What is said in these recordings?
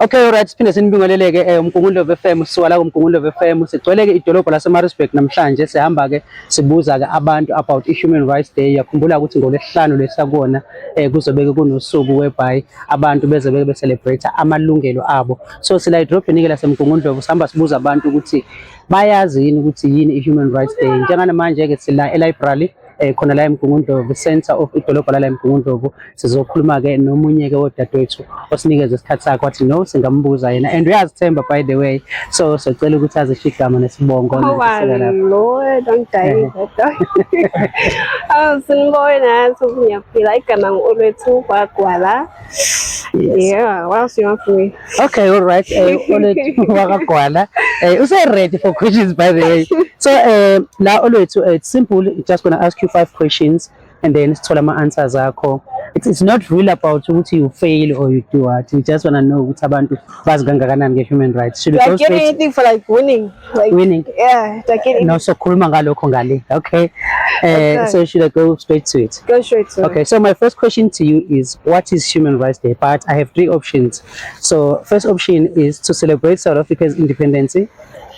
Okay, alright, siphinde sinibingelele-ke uMgungundlovu FM, sisuka la kuMgungundlovu FM. Sigcwele-ke idolobha laseMaritzburg namhlanje. Sihamba-ke sibuza-ke abantu about i-Human Rights Day. Yakhumbula ukuthi ngoLwesihlanu lesakubona kuzobe-ke kunosuku whereby abantu bezobe be-celebrate amalungelo abo. So sila edrobheni-ke laseMgungundlovu sihamba sibuza abantu ukuthi bayazi yini ukuthi yini i-Human Rights Day. Njengamanje-ke sila e-library khona la eMgungundlovu, center of idolobha la eMgungundlovu. Sizokhuluma-ke nomunye-ke wodadewethu osinikeza isikhathi sakhe wathi no singambuza yena, and uyazithemba by the way, so sicela ukuthi azisho igama nesibongo. Lord, angidayile kodwa. Sinibona ukuthi ngiyaphila, igama ngu-Olwethu Gwagwala. Yeah, what else you want from me? Okay, all right. Olwethu Gwagwala. Ready for questions by the way. So la Olwethu, it's simple. Just gonna ask you 5 questions and then sithola ama-answers akho. It's not really about ukuthi you fail or you do what. We just wanna know ukuthi abantu bazi kangakanani nge-human rights. Should we go Like get anything for like winning? Like winning? Yeah, like get anything. No, so khuluma ngalokho ngale. Okay. So should I go straight to it? Go straight to it. Okay, so my first question to you is, what is Human Rights Day? But I have 3 options. So first option is to celebrate South Africa's independence,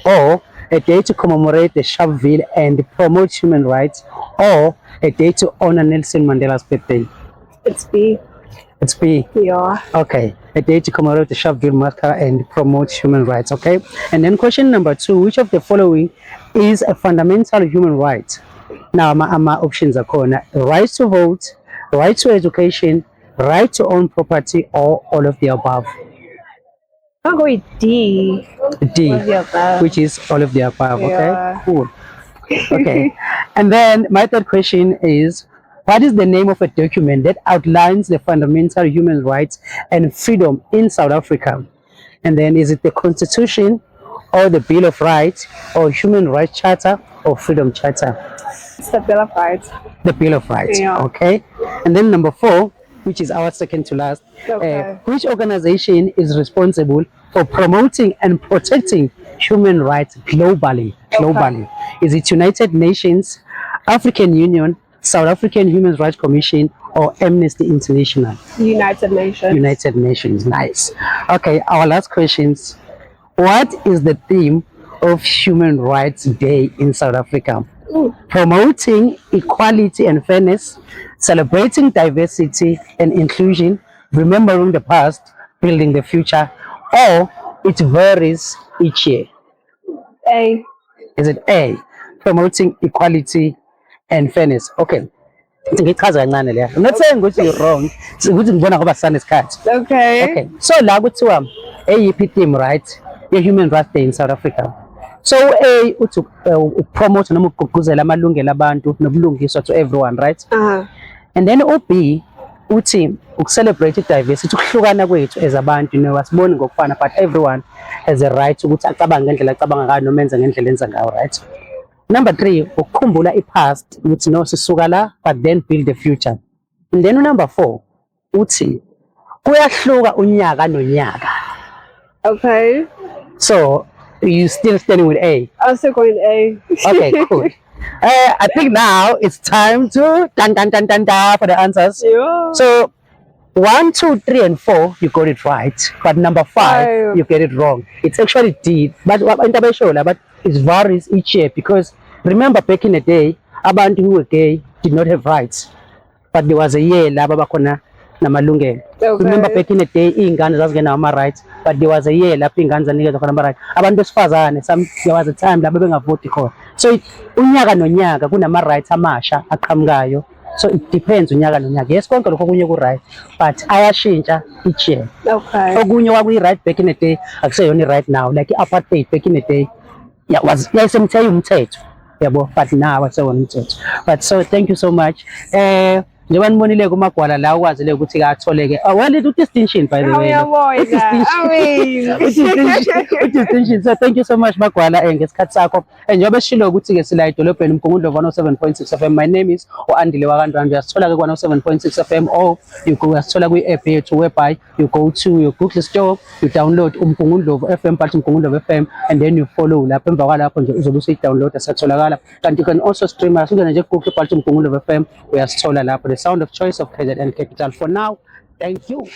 or a day to commemorate the Sharpeville and promote human rights, or a day to honor Nelson Mandela's birthday. It's B. It's B. Yeah. Okay, a day to commemorate the Sharpeville massacre and promote human rights. Okay, and then question number 2, which of the following is a fundamental human right? Now my options are called right to vote, right to education, right to own property, or all of the above. I'll go with D. D, All of the above. which is all of the above. Yeah. Okay, cool. Okay, and then my third question is, what is the name of a document that outlines the fundamental human rights and freedom in South Africa? And then is it the Constitution, or the Bill of Rights, or Human Rights Charter, or Freedom Charter? It's the Bill of Rights. The Bill of Rights. Yeah. Okay, and then number 4, which is our second to last, Okay. which organization is responsible for promoting and protecting human rights globally? Globally, is it United Nations, African Union, South African Human Rights Commission, or Amnesty International? United Nations. United Nations. Nice. Okay, our last questions. What is the theme of Human Rights Day in South Africa? Promoting equality and fairness, celebrating diversity and inclusion, remembering the past, building the future, or it varies each year? A. Is it A, promoting equality and fairness? Okay. Ngichaza kancane leya. I'm not saying ukuthi you're wrong. Ukuthi ngibona ngoba sisanesikhathi. Okay. Okay. So la kuthiwa eyiphi theme right ye-Human Rights Day in South Africa? So A uthi promote noma ukugqugquzela amalungelo abantu nobulungiswa to everyone, right? And then B uthi celebrate diversity, ukuhlukana kwethu as abantu, asiboni ngokufana, but everyone has a right ukuthi acabange ngendlela acabanga ngayo noma enze ngendlela enza ngayo, right? Number 3, ukukhumbula i-past, uthi no sisuka la but then build the future. And then number 4 uthi kuyahluka unyaka nonyaka. Okay. So you still standing with A? I'm still going A. Okay, cool. I think now it's time to dun for the answers. Yeah. So 1, 2, 3, and 4 you got it right, but number 5 you get it wrong. It's actually D, but it varies each year, because remember back in the day, abantu who were gay did not have rights, but there was a year laba bakhona namalungelo. Okay. Remember back in the day, iy'ngane zazingenawo ama-rights, but there was a year lapho iy'ngane zanikezwa khona ama-rights. Abantu besifazane, there was a time lapho bengavoti khona. So unyaka nonyaka kunama-rights amasha aqhamukayo. So it depends unyaka nonyaka. Yes, konke lokho okunye ku-right, but ayashintsha each year. Okay. Okunye kwakuyi-right back in the day akuseyona i-right now, like i-apartheid back in the day yayisemthethweni umthetho, yabo, but now akusewona umthetho. But so thank you so much. Njengoba nibonile kuMagwala la ukwazile ukuthi atholeke well distinction by the way. Distinction. So thank you so much Magwala ngesikhathi sakho. Njengoba sishilo ukuthi ke sila edolobheni uMgungundlovu 107.6 FM. My name is Andile Wakandwandwe. Uyasithola ke 107.6 FM, or you go uyasithola kwi-app yethu whereby you go to your Google Store, you download uMgungundlovu FM, but uMgungundlovu FM, and then you follow lapho. Emva kwalapho nje uzobe usuyi-download asatholakala. Kanti you can also stream us ungena nje ku-Google but uMgungundlovu FM uyasithola lapho. The sound of choice of KZN Capital. For now, thank you.